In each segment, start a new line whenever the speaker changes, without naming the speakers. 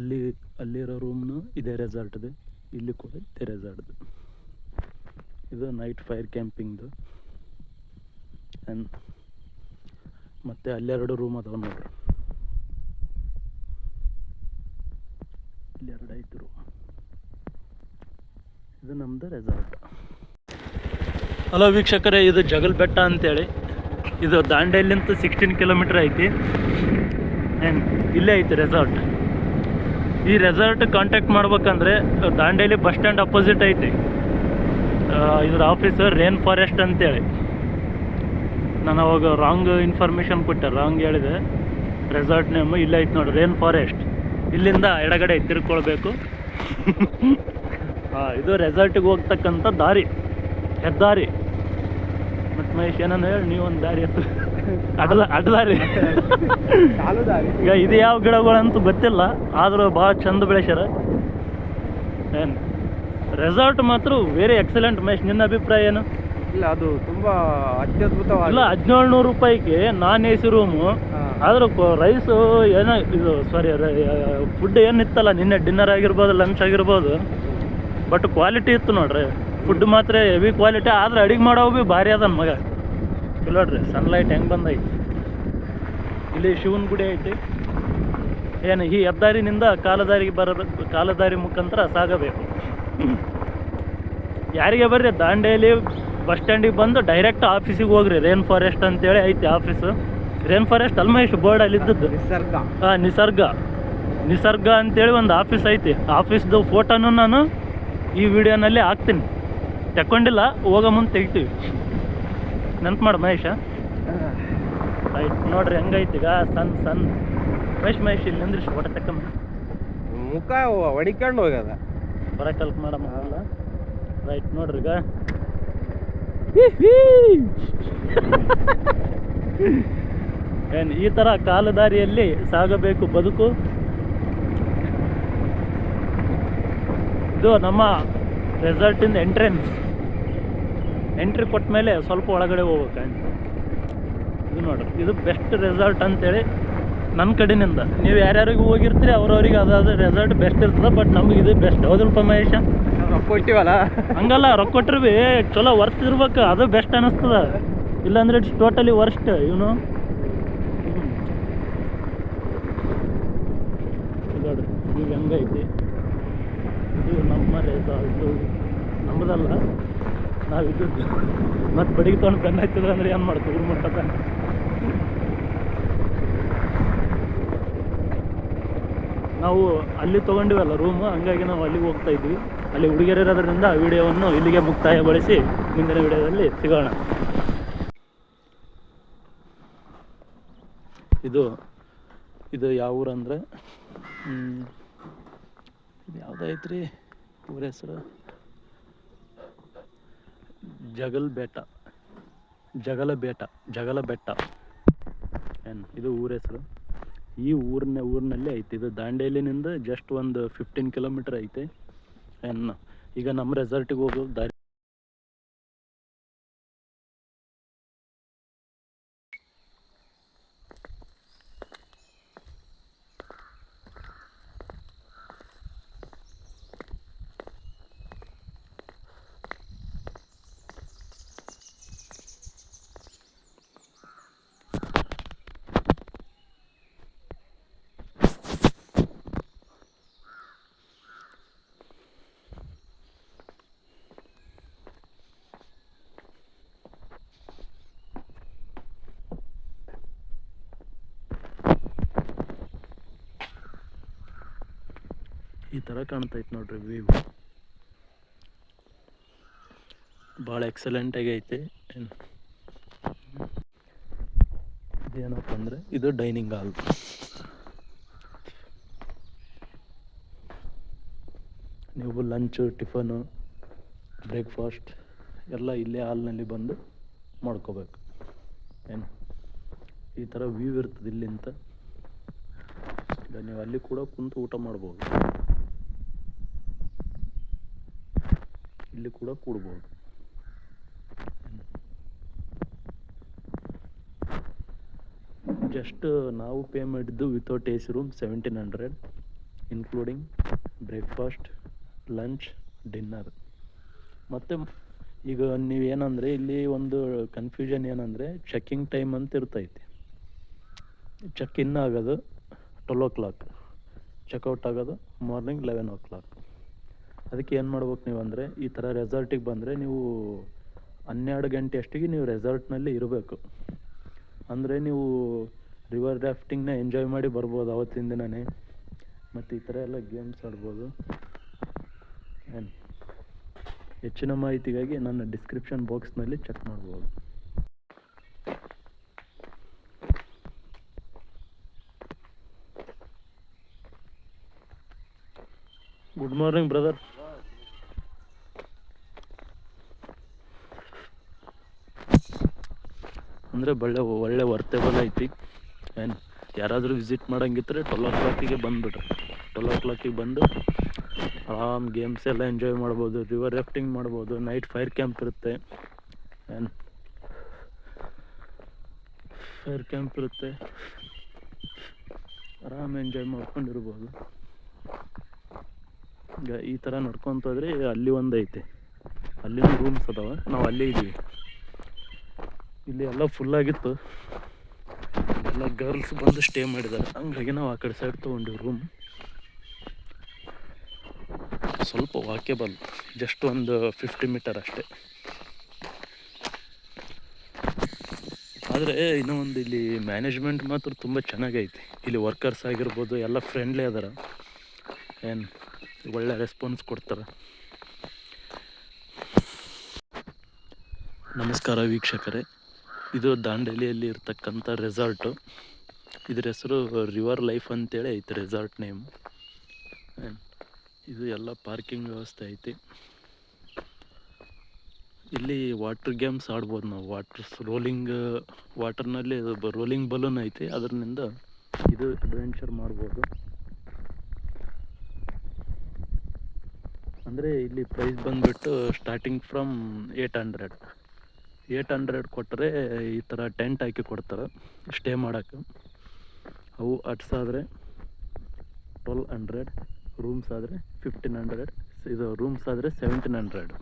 ಅಲ್ಲಿರೋ ರೂಮ್ನು ಇದೇ ರೆಸಾರ್ಟ್ದು, ಇಲ್ಲಿ ಕೂಡ ಇದೇ ರೆಸಾರ್ಟ್ದು. ಇದು ನೈಟ್ ಫೈರ್ ಕ್ಯಾಂಪಿಂಗ್ದು. ಆ್ಯಂಡ್ ಮತ್ತು ಅಲ್ಲೆರಡು ರೂಮ್ ಅದಾವ ನೋಡ್ರಿ, ಇಲ್ಲಿ 2 ಐತೆ ರೂಮ್. ಇದು ನಮ್ಮದು ರೆಸಾರ್ಟ್. ಹಲೋ ವೀಕ್ಷಕರೇ, ಇದು ಜಗಲ್ ಬೆಟ್ಟ ಅಂತೇಳಿ. ಇದು ದಾಂಡೇಲಿಂದ 16 ಕಿಲೋಮೀಟ್ರ್ ಐತಿ. ಆ್ಯಂಡ್ ಇಲ್ಲೇ ಐತಿ ರೆಸಾರ್ಟ್. ಈ ರೆಸಾರ್ಟ್ ಕಾಂಟ್ಯಾಕ್ಟ್ ಮಾಡ್ಬೇಕಂದ್ರೆ ದಾಂಡೇಲಿ ಬಸ್ ಸ್ಟ್ಯಾಂಡ್ ಅಪೋಸಿಟ್ ಐತಿ. ಇದ್ರ ಆಫೀಸು ರೇನ್ ಫಾರೆಸ್ಟ್ ಅಂತೇಳಿ. ನಾನು ಅವಾಗ ರಾಂಗ್ ಇನ್ಫಾರ್ಮೇಷನ್ ಕೊಟ್ಟೆ, ರಾಂಗ್ ಹೇಳಿದೆ. ರೆಸಾರ್ಟ್ ನೇಮು ಇಲ್ಲೇ ಐತಿ ನೋಡಿ, ರೇನ್ ಫಾರೆಸ್ಟ್. ಇಲ್ಲಿಂದ ಎಡಗಡೆ ತಿರ್ಕೊಳ್ಬೇಕು. ಇದು ರೆಸಾರ್ಟಿಗೆ ಹೋಗ್ತಕ್ಕಂಥ ದಾರಿ, ಹೆದ್ದಾರಿ. ಮತ್ತು ಮಹೇಶ್ ಏನನ್ನ ಹೇಳಿ, ನೀವೊಂದು ದಾರಿ ಹೆಸರು ಅಡ್ಡದಾರಿ. ಈಗ ಇದು ಯಾವ ಗಿಡಗಳಂತೂ ಗೊತ್ತಿಲ್ಲ, ಆದರೂ ಭಾಳ ಚಂದ ಬೆಳೆಸ್ಯಾರ. ಏನು ರೆಸಾರ್ಟ್ ಮಾತ್ರ ವೆರಿ ಎಕ್ಸಲೆಂಟ್. ಮಹೇಶ್, ನಿನ್ನ ಅಭಿಪ್ರಾಯ ಏನು?
ಇಲ್ಲ, ಅದು ತುಂಬಾ ಅತ್ಯದ್ಭುತವಾದ.
ಇಲ್ಲ, 1700 ರೂಪಾಯಿಗೆ ನಾನ್ ಎ ಸಿ ರೂಮು. ಆದರೂ ರೈಸು ಏನೋ ಇದು ಫುಡ್ ಏನಿತ್ತಲ್ಲ, ನಿನ್ನೆ ಡಿನ್ನರ್ ಆಗಿರ್ಬೋದು, ಲಂಚ್ ಆಗಿರ್ಬೋದು, ಬಟ್ ಕ್ವಾಲಿಟಿ ಇತ್ತು ನೋಡ್ರಿ. ಫುಡ್ ಮಾತ್ರ ಹೆವಿ ಕ್ವಾಲಿಟಿ, ಆದ್ರೆ ಅಡಿಗೆ ಮಾಡೋವು ಭೀ ಭಾರಿ ಅದನ್ ಮಗ. ಇಲ್ಲ ನೋಡ್ರಿ, ಸನ್ಲೈಟ್ ಹೆಂಗೆ ಬಂದೈತಿ. ಇಲ್ಲಿ ಶಿವನ ಗುಡಿ ಐತಿ. ಏನು ಈ ಹೆದ್ದಾರಿನಿಂದ ಕಾಲದಾರಿ ಮುಖಾಂತರ ಸಾಗಬೇಕು. ಯಾರಿಗೆ ಬರ್ರಿ, ದಾಂಡೇಲಿ ಬಸ್ ಸ್ಟ್ಯಾಂಡಿಗೆ ಬಂದು ಡೈರೆಕ್ಟ್ ಆಫೀಸಿಗೆ ಹೋಗ್ರಿ. ರೇನ್ ಫಾರೆಸ್ಟ್ ಅಂತೇಳಿ ಐತಿ ಆಫೀಸು. ರೇನ್ ಫಾರೆಸ್ಟ್ ಅಲ್ಮೇಶ್ ಬೋರ್ಡ್ ಅಲ್ಲಿ ಇದ್ದದ್ದು ನಿಸರ್ಗ ಅಂತೇಳಿ ಒಂದು ಆಫೀಸ್ ಐತಿ. ಆಫೀಸ್ದು ಫೋಟೋನು ನಾನು ಈ ವಿಡಿಯೋನಲ್ಲಿ ಹಾಕ್ತೀನಿ. ತಗೊಂಡಿಲ್ಲ, ಹೋಗೋ ಮುಂದೆ ತೆಗಿತೀವಿ. ನೆನ್ಪು ಮಾಡು ಮಹೇಶ. ರೈಟ್ ನೋಡ್ರಿ ಹೆಂಗೈತಿ ಈಗ ಸನ್ ಮಹೇಶ್ ಇಲ್ಲಿ ನಿಂದ್ರಿಸಿ ಫೋಟೋ ತಕ್ಕಂಬ.
ಮುಖ ಹೊಡಿಕೊಂಡು ಹೋಗ್ಯದ
ಬರಕಲ್ಪ ಮಾಡಲ್ಲ. ರೈಟ್ ನೋಡ್ರಿ ಈಗ ಏನು ಈ ಥರ ಕಾಲುದಾರಿಯಲ್ಲಿ ಸಾಗಬೇಕು ಬದುಕು. ಇದು ನಮ್ಮ ರೆಸಾರ್ಟಿಂದ ಎಂಟ್ರಿ ಕೊಟ್ಟ ಮೇಲೆ ಸ್ವಲ್ಪ ಒಳಗಡೆ ಹೋಗ್ಬೇಕು. ಇದು ನೋಡ್ರಿ, ಇದು ಬೆಸ್ಟ್ ರೆಸಾರ್ಟ್ ಅಂತೇಳಿ ನನ್ನ ಕಡೆನಿಂದ. ನೀವು ಯಾರ್ಯಾರಿಗೆ ಹೋಗಿರ್ತೀರಿ ಅವ್ರವ್ರಿಗೆ ಅದಾದ ರೆಸಾರ್ಟ್ ಬೆಸ್ಟ್ ಇರ್ತದೆ, ಬಟ್ ನಮ್ಗೆ ಇದು ಬೆಸ್ಟ್. ಹೌದಲ್ಪ ಮಹೇಶ?
ರೊಕ್ಕ ಕೊಟ್ಟಿವಲ್ಲ,
ಹಂಗಲ್ಲ, ರೊಕ್ಕ ಕೊಟ್ರಿ ಭೀ ಚಲೋ ವರ್ತ್ ಇರ್ಬೇಕು, ಅದು ಬೆಸ್ಟ್ ಅನ್ನಿಸ್ತದ. ಇಲ್ಲಾಂದ್ರೆ ಇಟ್ಸ್ ಟೋಟಲಿ ವರ್ಸ್ಟ್. ಇವನು ನೋಡ್ರಿ ಈಗ ಹೆಂಗೈತಿ. ಇದು ನಮ್ಮ ರೆಸಾರ್ಟು, ನಮ್ಮದಲ್ಲ, ನಾವಿದ್ದು. ಮತ್ತು ಬಡಿಗೆ ತೊಗೊಂಡು ಬೆನ್ನ ಹತ್ತಿದ್ರೆ ಅಂದ್ರೆ ಏನು ಮಾಡ್ತೀವಿ? ಊರು ಮುಟ್ಟತ್ತ. ನಾವು ಅಲ್ಲಿ ತೊಗೊಂಡಿವಲ್ಲ ರೂಮು, ಹಂಗಾಗಿ ನಾವು ಅಲ್ಲಿಗೆ ಹೋಗ್ತಾ ಇದ್ವಿ. ಅಲ್ಲಿ ಹುಡುಗಿಯರಿರೋದ್ರಿಂದ ಆ ವಿಡಿಯೋವನ್ನು ಇಲ್ಲಿಗೆ ಮುಕ್ತಾಯಗೊಳಿಸಿ ಮುಂದಿನ ವಿಡಿಯೋದಲ್ಲಿ ಸಿಗೋಣ. ಇದು ಯಾವ ಊರು ಅಂದರೆ, ಇದು ಯಾವುದೈತ್ರಿ ಊರ ಹೆಸರು? ಜಗಲ ಬೆಟ್ಟ ಏನು ಇದು ಊರ ಹೆಸರು. ಈ ಊರಿನಲ್ಲಿ ಐತಿ. ಇದು ದಾಂಡೇಲಿನಿಂದ ಜಸ್ಟ್ ಒಂದು 15 ಕಿಲೋಮೀಟ್ರ್ ಐತೆ. ಏನು ಈಗ ನಮ್ಮ ರೆಸಾರ್ಟಿಗೆ ಹೋಗೋ ದಾರಿ. ಈ ಥರ ಕಾಣ್ತೈತೆ ನೋಡ್ರಿ ವ್ಯೂ. ಭಾಳ ಎಕ್ಸಲೆಂಟಾಗಿ ಐತೆ. ಇದೇನಪ್ಪ ಅಂದರೆ ಇದು ಡೈನಿಂಗ್ ಹಾಲ್. ನೀವು ಲಂಚು, ಟಿಫನು, ಬ್ರೇಕ್ಫಾಸ್ಟ್ ಎಲ್ಲ ಇಲ್ಲೇ ಹಾಲ್ನಲ್ಲಿ ಬಂದು ಮಾಡ್ಕೋಬೇಕು. ಏನು ಈ ಥರ ವ್ಯೂ ಇರ್ತದೆ ಇಲ್ಲಿಂದ. ಈಗ ನೀವು ಅಲ್ಲಿ ಕೂಡ ಕುಂತು ಊಟ ಮಾಡ್ಬೋದು, ಇಲ್ಲಿ ಕೂಡ ಕೂಡ್ಬೋದು. ಜಸ್ಟ್ ನಾವು ಪೇ ಮಾಡಿದ್ದು without AC room 1700. Including breakfast, lunch, dinner. ಮತ್ತು ಈಗ ನೀವೇನಂದರೆ ಇಲ್ಲಿ ಒಂದು ಕನ್ಫ್ಯೂಷನ್ ಏನಂದರೆ ಚೆಕ್ಕಿಂಗ್ ಟೈಮ್ ಅಂತ ಇರ್ತೈತಿ. ಚೆಕ್ ಇನ್ ಆಗೋದು 12 o'clock, ಚೆಕ್ಔಟ್ ಆಗೋದು ಮಾರ್ನಿಂಗ್ 11 o'clock. ಅದಕ್ಕೆ ಏನು ಮಾಡ್ಬೇಕು ನೀವು ಅಂದರೆ ಈ ಥರ ರೆಸಾರ್ಟಿಗೆ ಬಂದರೆ ನೀವು 12 ಗಂಟೆ ಅಷ್ಟಿಗೆ ನೀವು ರೆಸಾರ್ಟ್ನಲ್ಲಿ ಇರಬೇಕು. ಅಂದರೆ ನೀವು ರಿವರ್ ರಾಫ್ಟಿಂಗ್ನ ಎಂಜಾಯ್ ಮಾಡಿ ಬರ್ಬೋದು ಅವತ್ತಿನ ದಿನವೇ. ಮತ್ತು ಈ ಥರ ಎಲ್ಲ ಗೇಮ್ಸ್ ಆಡ್ಬೋದು. ಆ್ಯಂಡ್ ಹೆಚ್ಚಿನ ಮಾಹಿತಿಗಾಗಿ ನನ್ನ ಡಿಸ್ಕ್ರಿಪ್ಷನ್ ಬಾಕ್ಸ್ನಲ್ಲಿ ಚೆಕ್ ಮಾಡ್ಬೋದು. Good morning brother. ಅಂದರೆ ಒಳ್ಳೆ ವರ್ತೇಬಲ್ ಐತಿ. ಆ್ಯಂಡ್ ಯಾರಾದರೂ ವಿಸಿಟ್ ಮಾಡೋಂಗಿದ್ರೆ 12 o'clock ಬಂದುಬಿಡ್ರಿ. 12 o'clock ಬಂದು ಆರಾಮ್ ಗೇಮ್ಸ್ ಎಲ್ಲ ಎಂಜಾಯ್ ಮಾಡ್ಬೋದು, ರಿವರ್ ರಾಫ್ಟಿಂಗ್ ಮಾಡ್ಬೋದು, ನೈಟ್ ಫೈರ್ ಕ್ಯಾಂಪ್ ಇರುತ್ತೆ. ಆ್ಯಂಡ್ ಫೈರ್ ಕ್ಯಾಂಪ್ ಇರುತ್ತೆ, ಆರಾಮ್ ಎಂಜಾಯ್ ಮಾಡ್ಕೊಂಡಿರ್ಬೋದು. ಈಗ ಈ ಥರ ನಡ್ಕೊತೋದ್ರೆ ಅಲ್ಲಿ ಒಂದು ಐತೆ, ಅಲ್ಲಿನೂ ರೂಮ್ಸ್ ಅದಾವೆ. ನಾವು ಅಲ್ಲೇ ಇದ್ದೀವಿ. ಇಲ್ಲಿ ಎಲ್ಲ ಫುಲ್ಲಾಗಿತ್ತು, ಎಲ್ಲ ಗರ್ಲ್ಸ್ ಬಂದು ಸ್ಟೇ ಮಾಡಿದ್ದಾರೆ. ಹಂಗಾಗಿ ನಾವು ಆ ಕಡೆ ಸೈಡ್ ತೊಗೊಂಡಿವಿ ರೂಮ್. ಸ್ವಲ್ಪ ವಾಕೇಬಲ್, ಜಸ್ಟ್ ಒಂದು 50 ಮೀಟರ್ ಅಷ್ಟೇ. ಆದರೆ ಇನ್ನೂ ಒಂದು ಇಲ್ಲಿ ಮ್ಯಾನೇಜ್ಮೆಂಟ್ ಮಾತ್ರ ತುಂಬ ಚೆನ್ನಾಗೈತಿ. ಇಲ್ಲಿ ವರ್ಕರ್ಸ್ ಆಗಿರ್ಬೋದು ಎಲ್ಲ ಫ್ರೆಂಡ್ಲಿ ಅದಾರ. ಏನು ಒಳ್ಳೆ ರೆಸ್ಪಾನ್ಸ್ ಕೊಡ್ತಾರೆ. ನಮಸ್ಕಾರ ವೀಕ್ಷಕರೇ, ಇದು ದಾಂಡೇಲಿಯಲ್ಲಿ ಇರ್ತಕ್ಕಂಥ ರೆಸಾರ್ಟು. ಇದ್ರ ಹೆಸರು ರಿವರ್ ಲೈಫ್ ಅಂತೇಳಿ ಐತೆ ರೆಸಾರ್ಟ್ ನೇಮ್. ಇದು ಎಲ್ಲ ಪಾರ್ಕಿಂಗ್ ವ್ಯವಸ್ಥೆ ಐತಿ. ಇಲ್ಲಿ ವಾಟರ್ ಗೇಮ್ಸ್ ಆಡ್ಬೋದು ನಾವು. ವಾಟರ್ನಲ್ಲಿ ರೋಲಿಂಗ್ ಬಲೂನ್ ಐತಿ, ಅದರಿಂದ ಇದು ಅಡ್ವೆಂಚರ್ ಮಾಡ್ಬೋದು. ಅಂದರೆ ಇಲ್ಲಿ ಪ್ರೈಸ್ ಬಂದುಬಿಟ್ಟು ಸ್ಟಾರ್ಟಿಂಗ್ ಫ್ರಮ್ 800 ಕೊಟ್ಟರೆ ಈ ಥರ ಟೆಂಟ್ ಹಾಕಿ ಕೊಡ್ತಾರೆ ಸ್ಟೇ ಮಾಡೋಕ್ಕೆ. ಅವು ಹಟ್ಸ್ ಆದರೆ 1200, ರೂಮ್ಸ್ ಆದರೆ 1500. ಇದು ರೂಮ್ಸ್ ಆದರೆ 1700.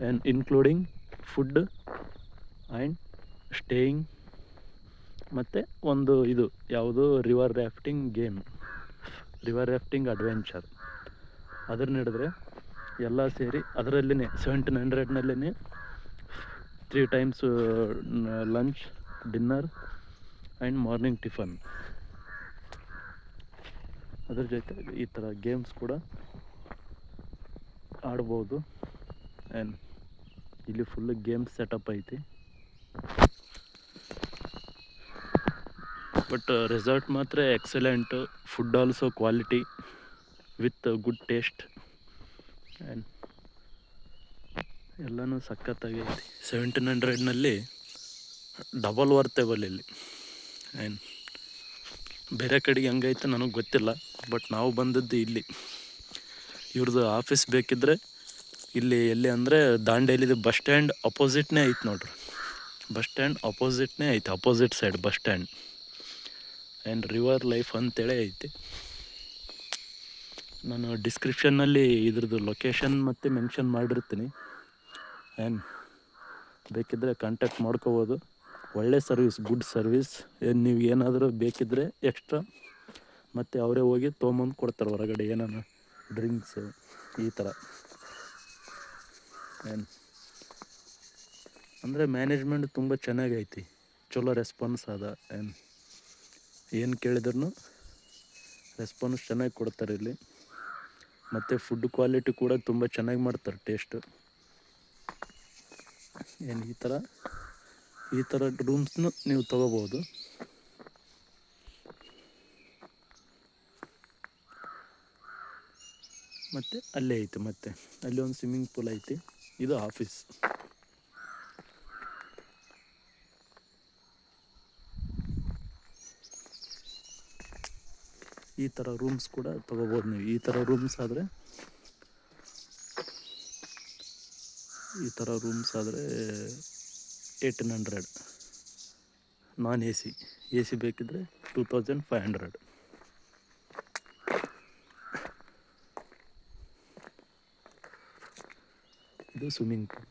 And including food and staying. ಮತ್ತು ಒಂದು ಇದು ಯಾವುದು ರಿವರ್ ರಾಫ್ಟಿಂಗ್ ಅಡ್ವೆಂಚರ್ ಅದನ್ನ ಹಿಡಿದ್ರೆ ಎಲ್ಲ ಸೇರಿ ಅದರಲ್ಲೇ 1700ನಲ್ಲೇ 3 times lunch, dinner and morning tiffin. ಅದ್ರ ಜೊತೆ ಈ ಥರ ಗೇಮ್ಸ್ ಕೂಡ ಆಡ್ಬೋದು. ಆ್ಯಂಡ್ ಇಲ್ಲಿ ಫುಲ್ಲು ಗೇಮ್ಸ್ ಸೆಟಪ್ ಐತಿ. ಬಟ್ ರೆಸಾರ್ಟ್ ಮಾತ್ರ excellent. Food also quality with good taste. And ಎಲ್ಲನೂ ಸಖತ್ತಾಗೈತಿ. 1700ನಲ್ಲಿ ಡಬಲ್ ವರ್ತೇಬಲ್ ಇಲ್ಲಿ. ಆ್ಯಂಡ್ ಬೇರೆ ಕಡೆಗೆ ಹೆಂಗೈತೆ ನನಗೆ ಗೊತ್ತಿಲ್ಲ, ಬಟ್ ನಾವು ಬಂದದ್ದು ಇಲ್ಲಿ. ಇವ್ರದ್ದು ಆಫೀಸ್ ಬೇಕಿದ್ದರೆ ಇಲ್ಲಿ ಎಲ್ಲಿ ಅಂದರೆ ದಾಂಡೇಲಿದು ಬಸ್ ಸ್ಟ್ಯಾಂಡ್ ಅಪೋಸಿಟ್ನೇ ಐತೆ ನೋಡ್ರಿ. ಬಸ್ ಸ್ಟ್ಯಾಂಡ್ ಅಪೋಸಿಟ್ನೇ ಐತೆ, opposite side bus stand. And river life ಅಂತೇಳಿ ಐತಿ. ನಾನು ಡಿಸ್ಕ್ರಿಪ್ಷನ್ನಲ್ಲಿ ಇದ್ರದ್ದು ಲೊಕೇಶನ್ ಮತ್ತು ಮೆನ್ಷನ್ ಮಾಡಿರ್ತೀನಿ. ಆ್ಯಂಡ್ ಬೇಕಿದ್ದರೆ ಕಾಂಟ್ಯಾಕ್ಟ್ ಮಾಡ್ಕೋಬೋದು. ಒಳ್ಳೆ ಸರ್ವಿಸ್, ಗುಡ್ ಸರ್ವಿಸ್. ನೀವು ಏನಾದರೂ ಬೇಕಿದ್ದರೆ ಎಕ್ಸ್ಟ್ರಾ ಮತ್ತು ಅವರೇ ಹೋಗಿ ತೊಗೊಂಬಂದು ಕೊಡ್ತಾರೆ ಹೊರಗಡೆ ಏನಾನ ಡ್ರಿಂಕ್ಸು ಈ ಥರ. ಆ್ಯಂಡ್ ಅಂದರೆ ಮ್ಯಾನೇಜ್ಮೆಂಟ್ ತುಂಬ ಚೆನ್ನಾಗೈತಿ, ಚಲೋ ರೆಸ್ಪಾನ್ಸ್ ಅದ. ಆ್ಯಂಡ್ ಏನು ಕೇಳಿದ್ರು ರೆಸ್ಪಾನ್ಸ್ ಚೆನ್ನಾಗಿ ಕೊಡ್ತಾರೆ ಇಲ್ಲಿ. ಮತ್ತು ಫುಡ್ ಕ್ವಾಲಿಟಿ ಕೂಡ ತುಂಬ ಚೆನ್ನಾಗಿ ಮಾಡ್ತಾರೆ, ಟೇಸ್ಟು. ಏನು ಈ ಥರ ರೂಮ್ಸ್ನು ನೀವು ತೊಗೋಬೋದು. ಮತ್ತು ಅಲ್ಲೇ ಐತೆ, ಮತ್ತು ಅಲ್ಲಿ ಒಂದು ಸ್ವಿಮ್ಮಿಂಗ್ ಪೂಲ್ ಐತಿ. ಇದು ಆಫೀಸ್. ಈ ಥರ ರೂಮ್ಸ್ ಕೂಡ ತೊಗೋಬೋದು ನೀವು. ಈ ಥರ ರೂಮ್ಸ್ ಆದರೆ 1800. ನಾನ್ ಎ ಸಿ ಬೇಕಿದ್ದರೆ 2500. ಇದು ಸ್ವಿಮ್ಮಿಂಗ್ ಪೂಲ್.